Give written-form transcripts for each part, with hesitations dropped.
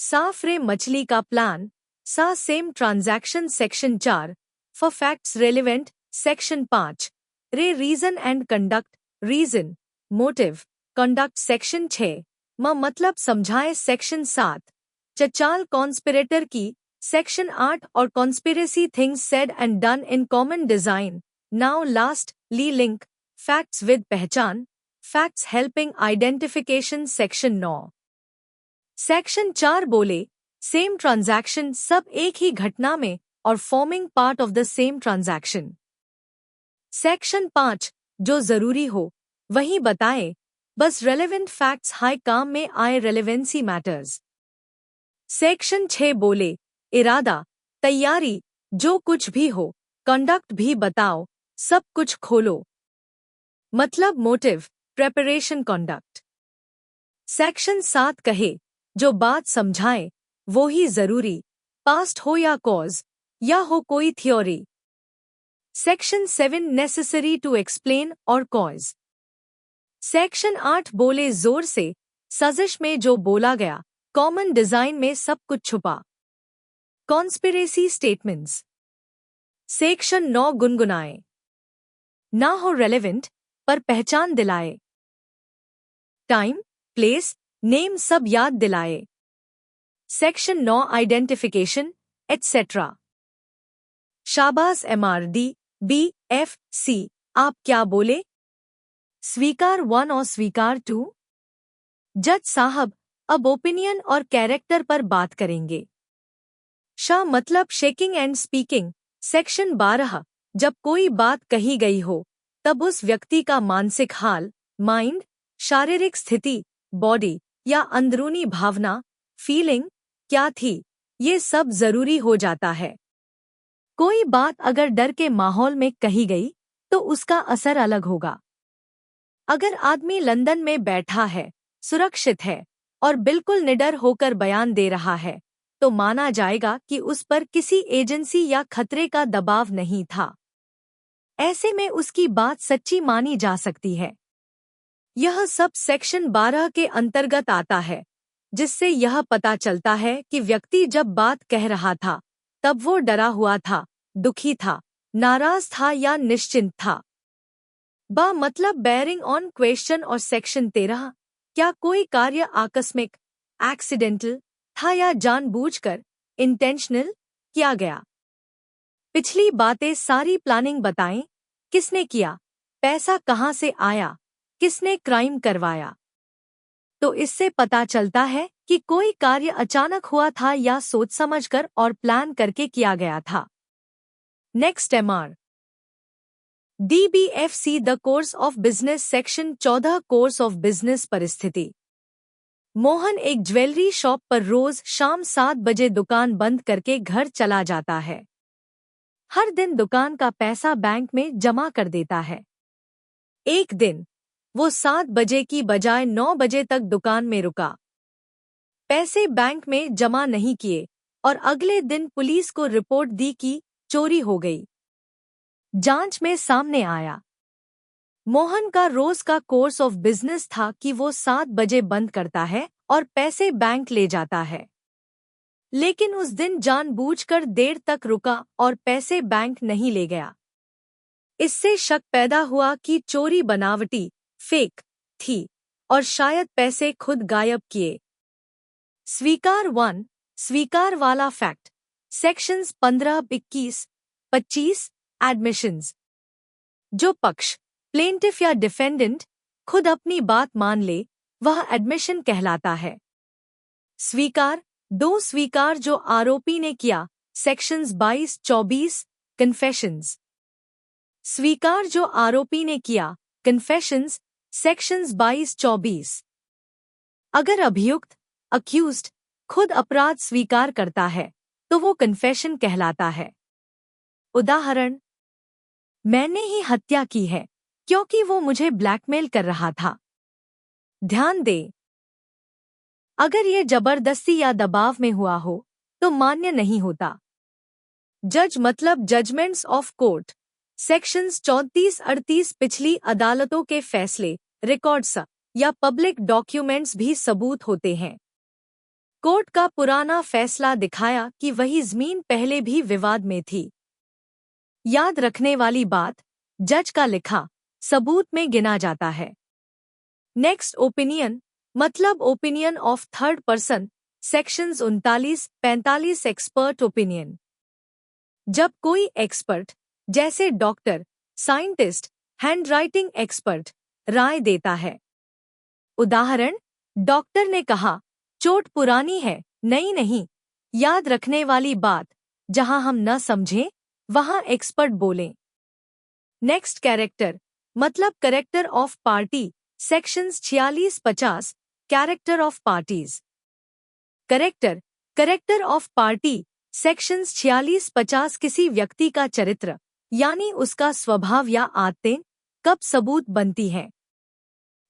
साफ रे मछली का प्लान, सा same transaction section 4, for facts relevant section 5, रे reason and conduct, reason, motive, conduct section 6, मतलब समझाए सेक्शन 7, चचाल कॉन्स्पिरेटर की सेक्शन 8 और conspiracy things said and done in common design, now last ली लिंक, फैक्ट्स विद पहचान, facts helping identification section 9। Section 4 बोले same transaction सब एक ही घटना में और forming part of the same transaction. Section 5 जो जरूरी हो वही बताए, बस रेलेवेंट फैक्ट्स हाई काम में आए, रेलेवेंसी मैटर्स। सेक्शन 6 बोले इरादा, तैयारी, जो कुछ भी हो, कंडक्ट भी बताओ, सब कुछ खोलो, मतलब मोटिव, प्रेपरेशन, कंडक्ट। सेक्शन 7 कहे जो बात समझाए वो ही जरूरी, पास्ट हो या कॉज या हो कोई theory. Section 7 necessary to explain और कॉज। सेक्शन 8 बोले जोर से, साजिश में जो बोला गया, कॉमन डिजाइन में सब कुछ छुपा, कॉन्स्पिरेसी स्टेटमेंट्स। सेक्शन 9 गुनगुनाए, ना हो रेलेवेंट पर पहचान दिलाए, टाइम, प्लेस, नेम सब याद दिलाए। Section 9 identification etcetera. शाबाश MRD, BFC, आप क्या बोले? स्वीकार 1 और स्वीकार 2। जज साहब अब ओपिनियन और कैरेक्टर पर बात करेंगे। शाह मतलब शेकिंग एंड स्पीकिंग, सेक्शन 12, जब कोई बात कही गई हो तब उस व्यक्ति का मानसिक हाल, माइंड, शारीरिक स्थिति, बॉडी या अंदरूनी भावना, फीलिंग क्या थी, ये सब जरूरी हो जाता है। कोई बात अगर डर के माहौल में कही गई तो उसका असर अलग होगा। अगर आदमी लंदन में बैठा है, सुरक्षित है और बिल्कुल निडर होकर बयान दे रहा है तो माना जाएगा कि उस पर किसी एजेंसी या खतरे का दबाव नहीं था। ऐसे में उसकी बात सच्ची मानी जा सकती है। यह सब सेक्शन 12 के अंतर्गत आता है, जिससे यह पता चलता है कि व्यक्ति जब बात कह रहा था तब वो डरा हुआ था, दुखी था, नाराज था या निश्चिंत था। मतलब बेयरिंग ऑन क्वेश्चन। और सेक्शन 13, क्या कोई कार्य आकस्मिक, एक्सीडेंटल था या जानबूझकर, इंटेंशनल किया गया। पिछली बातें सारी प्लानिंग बताएं, किसने किया, पैसा कहाँ से आया, किसने क्राइम करवाया। तो इससे पता चलता है कि कोई कार्य अचानक हुआ था या सोच समझकर और प्लान करके किया गया था। Next MR DBFC the course of business, section 14 course of business परिस्थिति। मोहन एक ज्वेलरी शॉप पर रोज शाम 7 बजे दुकान बंद करके घर चला जाता है। हर दिन दुकान का पैसा बैंक में जमा कर देता है। एक दिन वो 7 बजे की बजाय 9 बजे तक दुकान में रुका, पैसे बैंक में जमा नहीं किए और अगले दिन पुलिस को रिपोर्ट दी कि चोरी हो गई। जांच में सामने आया मोहन का रोज का कोर्स ऑफ बिजनेस था कि वो 7 बजे बंद करता है और पैसे बैंक ले जाता है, लेकिन उस दिन जानबूझकर देर तक रुका और पैसे बैंक नहीं ले गया। इससे शक पैदा हुआ कि चोरी बनावटी, फेक थी और शायद पैसे खुद गायब किए। स्वीकार 1, स्वीकार वाला फैक्ट, सेक्शंस 15, 21, 25, एडमिशंस। जो पक्ष, प्लेंटिफ या डिफेंडेंट, खुद अपनी बात मान ले वह एडमिशन कहलाता है। स्वीकार 2, स्वीकार जो आरोपी ने किया, सेक्शंस 22, 24, कन्फेशंस। स्वीकार जो आरोपी ने किया, कन्फेशंस, सेक्शंस 22, 24। अगर अभियुक्त, अक्यूज्ड, खुद अपराध स्वीकार करता है तो वो कन्फेशन कहलाता है। उदाहरण, मैंने ही हत्या की है क्योंकि वो मुझे ब्लैकमेल कर रहा था। ध्यान दें, अगर ये जबरदस्ती या दबाव में हुआ हो तो मान्य नहीं होता। जज मतलब जजमेंट्स ऑफ कोर्ट, सेक्शंस 34, 38 पिछली अदालतों के फैसले, रिकॉर्ड्स या पब्लिक डॉक्यूमेंट्स भी सबूत होते हैं। कोर्ट का पुराना फैसला दिखाया कि वही जमीन पहले भी विवाद में थी। याद रखने वाली बात, जज का लिखा सबूत में गिना जाता है। नेक्स्ट, ओपिनियन मतलब opinion of third person, sections 39-45 expert opinion. जब कोई एक्सपर्ट जैसे डॉक्टर, साइंटिस्ट, हैंडराइटिंग एक्सपर्ट राय देता है। उदाहरण, डॉक्टर ने कहा चोट पुरानी है, नई नहीं। याद रखने वाली बात, जहां हम न समझें वहां एक्सपर्ट बोलें। नेक्स्ट, कैरेक्टर मतलब character of party, sections 46-50 character of parties. Character of party, sections 46-50 किसी व्यक्ति का चरित्र यानी उसका स्वभाव या आदतें कब सबूत बनती हैं।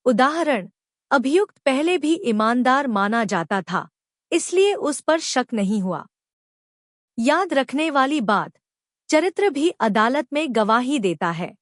उदाहरण, अभियुक्त पहले भी ईमानदार माना जाता था, इसलिए उस पर शक नहीं हुआ। याद रखने वाली बात, चरित्र भी अदालत में गवाही देता है।